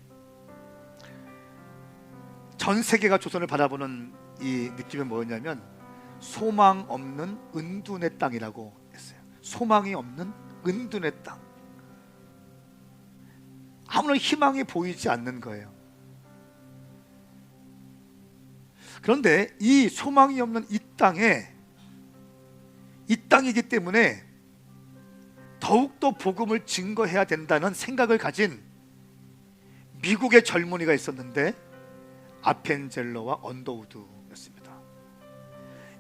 [SPEAKER 1] 전 세계가 조선을 바라보는 이 느낌은 뭐였냐면 소망 없는 은둔의 땅이라고 했어요. 소망이 없는 은둔의 땅. 아무런 희망이 보이지 않는 거예요. 그런데 이 소망이 없는 이 땅이기 때문에 더욱더 복음을 증거해야 된다는 생각을 가진 미국의 젊은이가 있었는데 아펜젤러와 언더우드였습니다.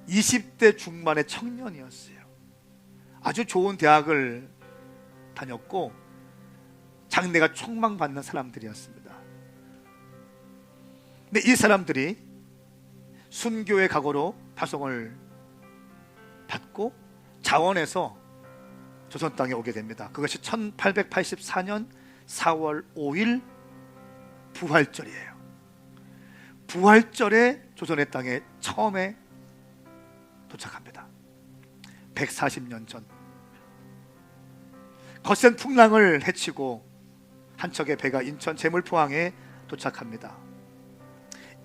[SPEAKER 1] 20대 중반의 청년이었어요. 아주 좋은 대학을 다녔고 장래가 촉망받는 사람들이었습니다. 근데 이 사람들이 순교의 각오로 파송을 받고 자원해서 조선 땅에 오게 됩니다. 그것이 1884년 4월 5일 부활절이에요. 부활절에 조선의 땅에 처음에 도착합니다. 140년 전. 거센 풍랑을 헤치고 한 척의 배가 인천 제물포항에 도착합니다.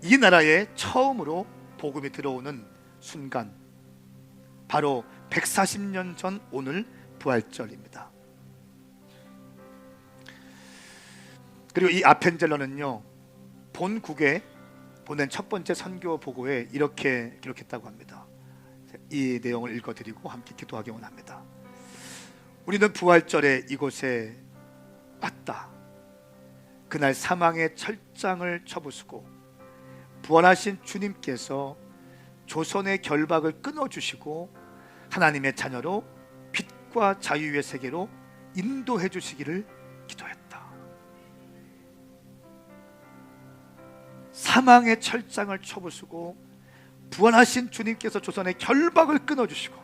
[SPEAKER 1] 이 나라에 처음으로 복음이 들어오는 순간, 바로 140년 전 오늘 부활절입니다. 그리고 이 아펜젤러는요, 본국에 보낸 첫 번째 선교 보고에 이렇게 기록했다고 합니다. 이 내용을 읽어드리고 함께 기도하기 원합니다. 우리는 부활절에 이곳에 왔다. 그날 사망의 철장을 쳐부수고 부활하신 주님께서 조선의 결박을 끊어주시고 하나님의 자녀로 빛과 자유의 세계로 인도해 주시기를 기도했다. 사망의 철장을 쳐부수고 부활하신 주님께서 조선의 결박을 끊어주시고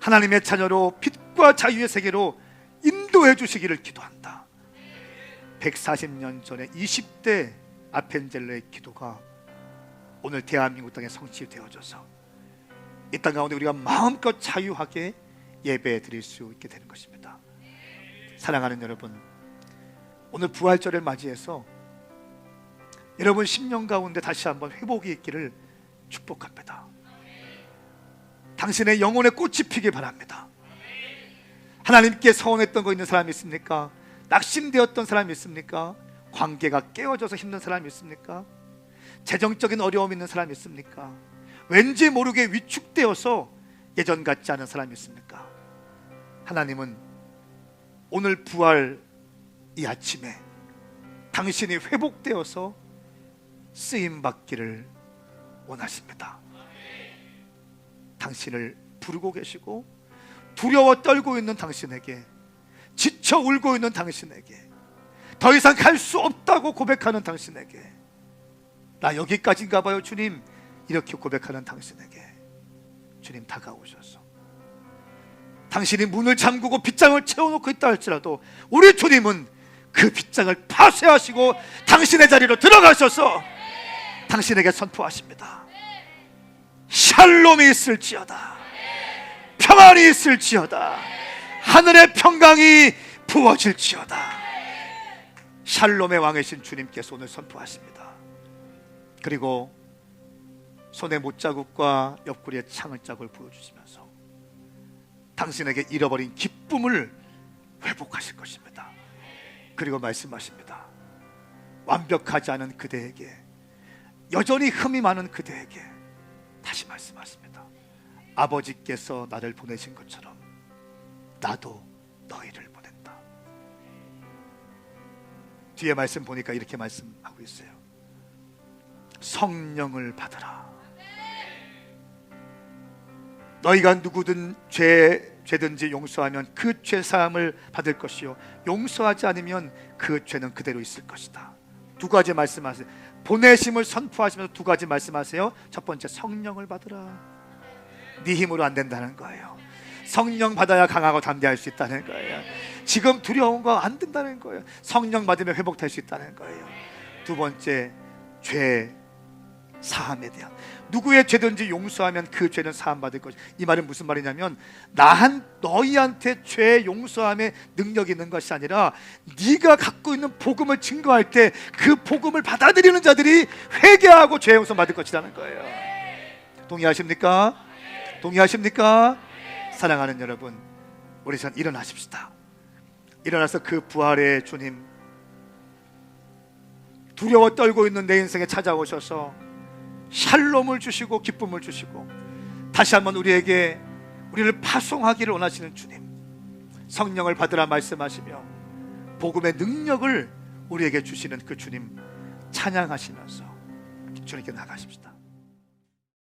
[SPEAKER 1] 하나님의 자녀로 빛과 자유의 세계로 인도해 주시기를 기도한다. 140년 전에 20대 아펜젤러의 기도가 오늘 대한민국 땅에 성취되어져서 이 땅 가운데 우리가 마음껏 자유하게 예배 드릴 수 있게 되는 것입니다. 사랑하는 여러분, 오늘 부활절을 맞이해서 여러분 심령 가운데 다시 한번 회복이 있기를 축복합니다. 당신의 영혼의 꽃이 피길 바랍니다. 하나님께 서원했던 거 있는 사람이 있습니까? 낙심되었던 사람이 있습니까? 관계가 깨어져서 힘든 사람이 있습니까? 재정적인 어려움이 있는 사람이 있습니까? 왠지 모르게 위축되어서 예전 같지 않은 사람이 있습니까? 하나님은 오늘 부활 이 아침에 당신이 회복되어서 쓰임받기를 원하십니다. 당신을 부르고 계시고 두려워 떨고 있는 당신에게, 지쳐 울고 있는 당신에게, 더 이상 갈 수 없다고 고백하는 당신에게, 나 여기까지인가 봐요 주님, 이렇게 고백하는 당신에게 주님 다가오셔서 당신이 문을 잠그고 빗장을 채워놓고 있다 할지라도 우리 주님은 그 빗장을 파쇄하시고 당신의 자리로 들어가셔서 당신에게 선포하십니다. 샬롬이 있을지어다, 평안이 있을지어다, 하늘의 평강이 부어질지어다. 샬롬의 왕이신 주님께서 오늘 선포하십니다. 그리고 손에 못자국과 옆구리에 창을 자국을 보여주시면서 당신에게 잃어버린 기쁨을 회복하실 것입니다. 그리고 말씀하십니다. 완벽하지 않은 그대에게, 여전히 흠이 많은 그대에게 다시 말씀하십니다. 아버지께서 나를 보내신 것처럼 나도 너희를 보낸다. 뒤에 말씀 보니까 이렇게 말씀하고 있어요. 성령을 받으라. 너희가 누구든 죄든지 용서하면 그 죄사함을 받을 것이요 용서하지 않으면 그 죄는 그대로 있을 것이다. 두 가지 말씀하세요. 보내심을 선포하시면서 두 가지 말씀하세요. 첫 번째, 성령을 받으라. 네 힘으로 안 된다는 거예요. 성령 받아야 강하고 담대할 수 있다는 거예요. 지금 두려운 거 안 된다는 거예요. 성령 받으면 회복될 수 있다는 거예요. 두 번째, 죄 사함에 대한, 누구의 죄든지 용서하면 그 죄는 사함받을 것이다. 이 말은 무슨 말이냐면, 너희한테 죄 용서함의 능력이 있는 것이 아니라 네가 갖고 있는 복음을 증거할 때 그 복음을 받아들이는 자들이 회개하고 죄 용서 받을 것이라는 거예요. 동의하십니까? 동의하십니까? 사랑하는 여러분, 우리 전 일어나십시다. 일어나서 그 부활의 주님, 두려워 떨고 있는 내 인생에 찾아오셔서 샬롬을 주시고 기쁨을 주시고 다시 한번 우리를 파송하기를 원하시는 주님, 성령을 받으라 말씀하시며 복음의 능력을 우리에게 주시는 그 주님 찬양하시면서 주님께 나가십시다.